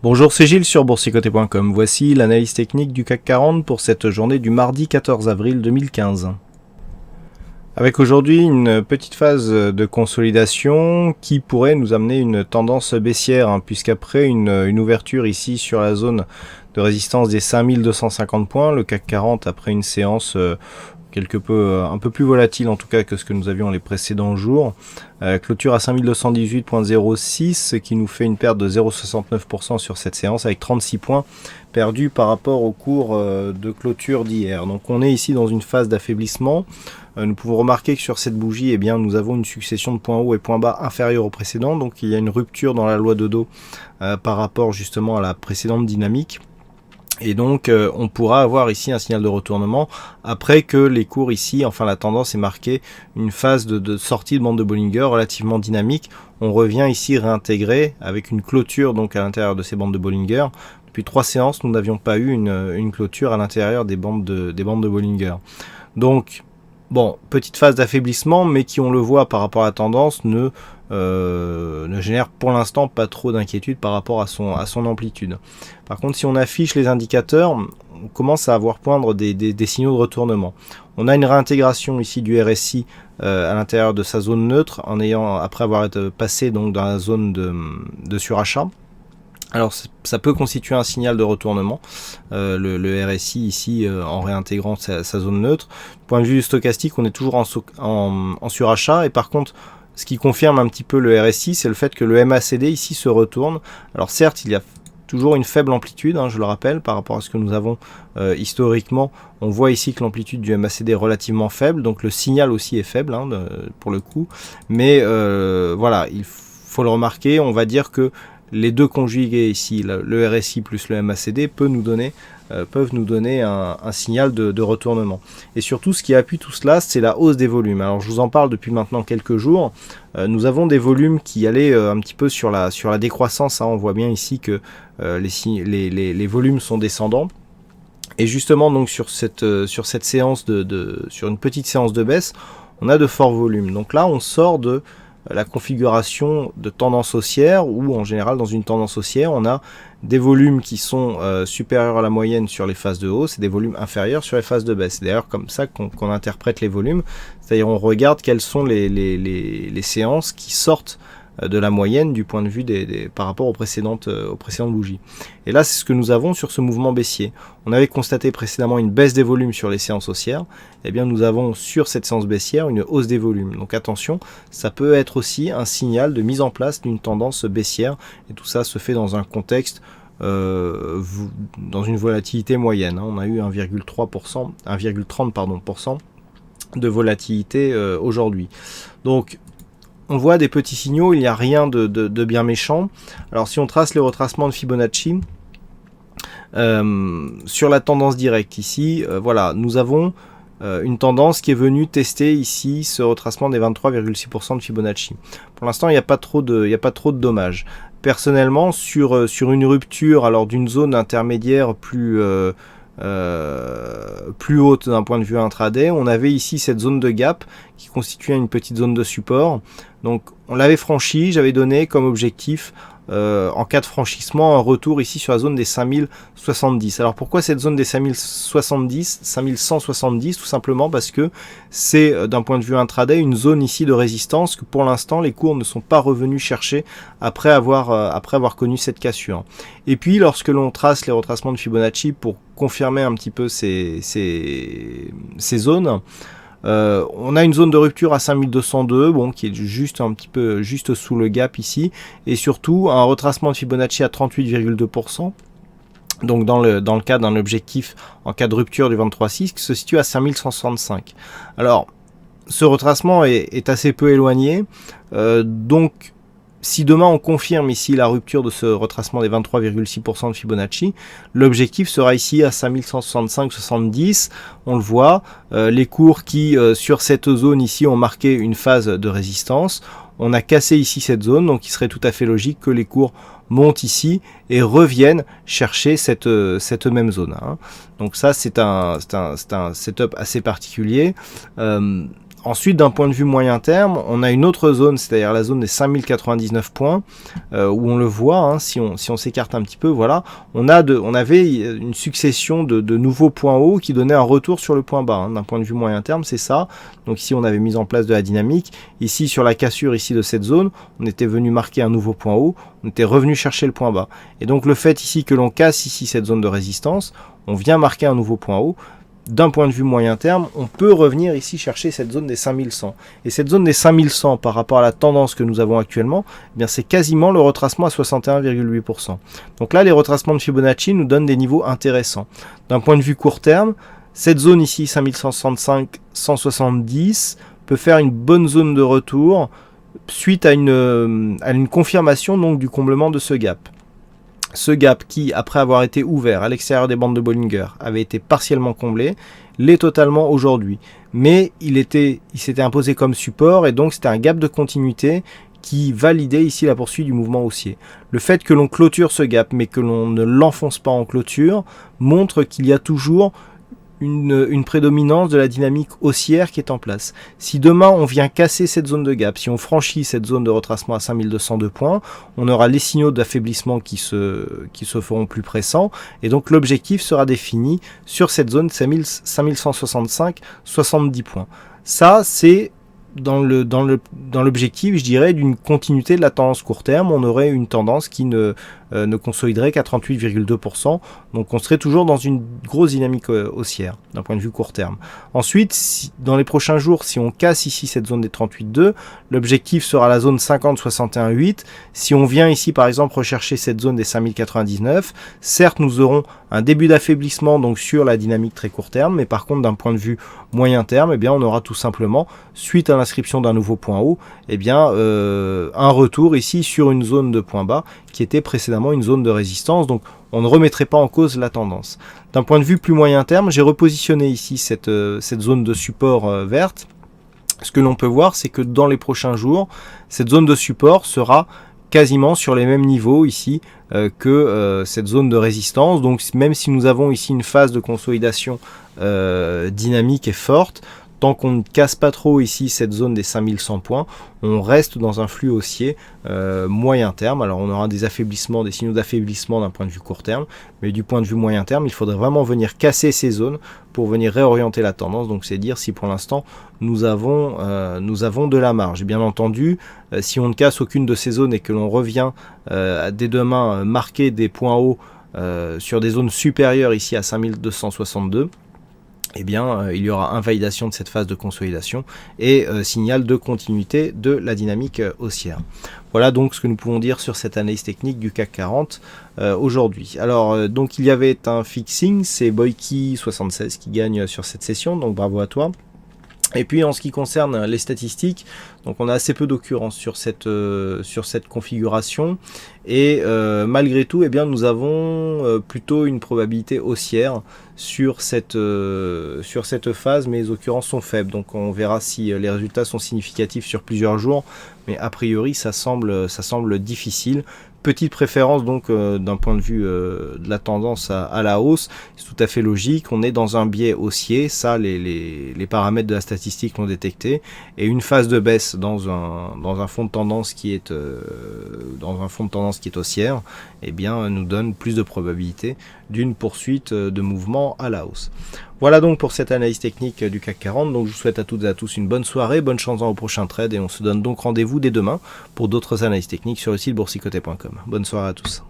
Bonjour, c'est Gilles sur boursicoté.com. Voici l'analyse technique du CAC 40 pour cette journée du mardi 14 avril 2015. Avec aujourd'hui une petite phase de consolidation qui pourrait nous amener une tendance baissière, puisqu'après une ouverture ici sur la zone de résistance des 5250 points, le CAC 40 après une séance un peu plus volatile en tout cas que ce que nous avions les précédents jours. Clôture à 5218.06, ce qui nous fait une perte de 0,69% sur cette séance avec 36 points perdus par rapport au cours de clôture d'hier. Donc on est ici dans une phase d'affaiblissement. Nous pouvons remarquer que sur cette bougie, nous avons une succession de points hauts et points bas inférieurs au précédent. Donc il y a une rupture dans la loi de Dow par rapport justement à la précédente dynamique. Et donc on pourra avoir ici un signal de retournement après que les cours ici, enfin la tendance est marquée une phase de sortie de bande de Bollinger relativement dynamique. On revient ici réintégrer avec une clôture donc à l'intérieur de ces bandes de Bollinger. Depuis 3 séances, nous n'avions pas eu une clôture à l'intérieur des bandes de Bollinger. Donc bon, petite phase d'affaiblissement, mais qui on le voit par rapport à la tendance ne génère pour l'instant pas trop d'inquiétude par rapport à son amplitude. Par contre, si on affiche les indicateurs, on commence à avoir poindre des signaux de retournement. On a une réintégration ici du RSI à l'intérieur de sa zone neutre, après avoir été passé donc dans la zone de surachat. Alors ça peut constituer un signal de retournement, le RSI ici en réintégrant sa zone neutre. Du point de vue stochastique, on est toujours en surachat, et par contre ce qui confirme un petit peu le RSI, c'est le fait que le MACD ici se retourne. Alors certes, il y a toujours une faible amplitude, je le rappelle, par rapport à ce que nous avons historiquement. On voit ici que l'amplitude du MACD est relativement faible, donc le signal aussi est faible pour le coup. Mais voilà, il faut le remarquer, on va dire que les deux conjugués ici, le RSI plus le MACD, peuvent nous donner un signal de retournement. Et surtout, ce qui appuie tout cela, c'est la hausse des volumes. Alors, je vous en parle depuis maintenant quelques jours. Nous avons des volumes qui allaient un petit peu sur la décroissance. On voit bien ici que les volumes sont descendants. Et justement, donc sur cette séance sur une petite séance de baisse, on a de forts volumes. Donc là, on sort de la configuration de tendance haussière, où en général dans une tendance haussière on a des volumes qui sont supérieurs à la moyenne sur les phases de hausse et des volumes inférieurs sur les phases de baisse. C'est d'ailleurs comme ça qu'on interprète les volumes, c'est-à-dire on regarde quelles sont les séances qui sortent de la moyenne du point de vue par rapport aux précédentes bougies. Et là, c'est ce que nous avons sur ce mouvement baissier. On avait constaté précédemment une baisse des volumes sur les séances haussières. Eh bien, nous avons sur cette séance baissière une hausse des volumes. Donc attention, ça peut être aussi un signal de mise en place d'une tendance baissière. Et tout ça se fait dans un contexte dans une volatilité moyenne. On a eu 1,30% de volatilité aujourd'hui. Donc on voit des petits signaux, il n'y a rien de bien méchant. Alors si on trace les retracements de Fibonacci, sur la tendance directe ici, voilà, nous avons une tendance qui est venue tester ici ce retracement des 23,6% de Fibonacci. Pour l'instant, il n'y a pas trop de dommages. Personnellement, sur une rupture alors d'une zone intermédiaire plus haute d'un point de vue intraday, on avait ici cette zone de gap qui constituait une petite zone de support. Donc on l'avait franchi, j'avais donné comme objectif en cas de franchissement un retour ici sur la zone des 5070. Alors pourquoi cette zone des 5170? Tout simplement parce que c'est d'un point de vue intraday une zone ici de résistance que pour l'instant les cours ne sont pas revenus chercher après avoir connu cette cassure. Et puis lorsque l'on trace les retracements de Fibonacci pour confirmer un petit peu ces zones, on a une zone de rupture à 5202, qui est juste sous le gap ici, et surtout un retracement de Fibonacci à 38,2%. Donc dans le cas d'un objectif en cas de rupture du 23,6 qui se situe à 5165. Alors ce retracement est assez peu éloigné, donc si demain on confirme ici la rupture de ce retracement des 23,6% de Fibonacci, l'objectif sera ici à 5165,70. On le voit, les cours qui sur cette zone ici ont marqué une phase de résistance. On a cassé ici cette zone, donc il serait tout à fait logique que les cours montent ici et reviennent chercher cette même zone. Donc ça c'est un setup assez particulier. Ensuite, d'un point de vue moyen terme, on a une autre zone, c'est-à-dire la zone des 5099 points, où on le voit, hein, si on s'écarte un petit peu, voilà, on avait une succession de nouveaux points hauts qui donnaient un retour sur le point bas. Hein. D'un point de vue moyen terme, c'est ça. Donc ici, on avait mis en place de la dynamique. Ici, sur la cassure ici de cette zone, on était venu marquer un nouveau point haut, on était revenu chercher le point bas. Et donc le fait ici que l'on casse ici cette zone de résistance, on vient marquer un nouveau point haut. D'un point de vue moyen terme, on peut revenir ici chercher cette zone des 5100. Et cette zone des 5100 par rapport à la tendance que nous avons actuellement, eh bien c'est quasiment le retracement à 61,8%. Donc là, les retracements de Fibonacci nous donnent des niveaux intéressants. D'un point de vue court terme, cette zone ici, 5165-170, peut faire une bonne zone de retour suite à une confirmation donc, du comblement de ce gap. Ce gap qui, après avoir été ouvert à l'extérieur des bandes de Bollinger, avait été partiellement comblé, l'est totalement aujourd'hui. Mais il s'était imposé comme support et donc c'était un gap de continuité qui validait ici la poursuite du mouvement haussier. Le fait que l'on clôture ce gap mais que l'on ne l'enfonce pas en clôture montre qu'il y a toujours une prédominance de la dynamique haussière qui est en place. Si demain on vient casser cette zone de gap, si on franchit cette zone de retracement à 5202 points, on aura les signaux d'affaiblissement qui se feront plus pressants et donc l'objectif sera défini sur cette zone 5165-70 points. Ça c'est dans l'objectif, je dirais, d'une continuité de la tendance court terme. On aurait une tendance qui ne consoliderait qu'à 38,2%. Donc on serait toujours dans une grosse dynamique haussière d'un point de vue court terme. Ensuite, dans les prochains jours, si on casse ici cette zone des 38,2, l'objectif sera la zone 50-61,8. Si on vient ici par exemple rechercher cette zone des 5099, certes nous aurons un début d'affaiblissement donc sur la dynamique très court terme, mais par contre d'un point de vue moyen terme, eh bien on aura tout simplement, suite à l'inscription d'un nouveau point haut, eh bien un retour ici sur une zone de point bas qui était précédemment une zone de résistance, donc on ne remettrait pas en cause la tendance. D'un point de vue plus moyen terme, j'ai repositionné ici cette zone de support verte. Ce que l'on peut voir, c'est que dans les prochains jours, cette zone de support sera quasiment sur les mêmes niveaux ici que cette zone de résistance. Donc même si nous avons ici une phase de consolidation dynamique et forte, tant qu'on ne casse pas trop ici cette zone des 5100 points, on reste dans un flux haussier moyen terme. Alors on aura des affaiblissements, des signaux d'affaiblissement d'un point de vue court terme, mais du point de vue moyen terme, il faudrait vraiment venir casser ces zones pour venir réorienter la tendance. Donc c'est dire si pour l'instant nous avons de la marge. Et bien entendu, si on ne casse aucune de ces zones et que l'on revient dès demain marquer des points hauts sur des zones supérieures ici à 5262, eh bien, il y aura invalidation de cette phase de consolidation et signal de continuité de la dynamique haussière. Voilà donc ce que nous pouvons dire sur cette analyse technique du CAC 40 aujourd'hui. Alors, donc il y avait un fixing, c'est Boyki76 qui gagne sur cette session, donc bravo à toi. Et puis en ce qui concerne les statistiques, donc on a assez peu d'occurrences sur cette configuration et malgré tout, eh bien, nous avons plutôt une probabilité haussière sur cette phase, mais les occurrences sont faibles. Donc on verra si les résultats sont significatifs sur plusieurs jours, mais a priori ça semble difficile. Petite préférence donc d'un point de vue de la tendance à la hausse, c'est tout à fait logique, on est dans un biais haussier, ça les paramètres de la statistique l'ont détecté, et une phase de baisse dans un fond de tendance qui est haussière, eh bien nous donne plus de probabilité d'une poursuite de mouvement à la hausse. Voilà donc pour cette analyse technique du CAC 40, donc je vous souhaite à toutes et à tous une bonne soirée, bonne chance dans vos prochains trades et on se donne donc rendez-vous dès demain pour d'autres analyses techniques sur le site boursicoté.com. Bonne soirée à tous.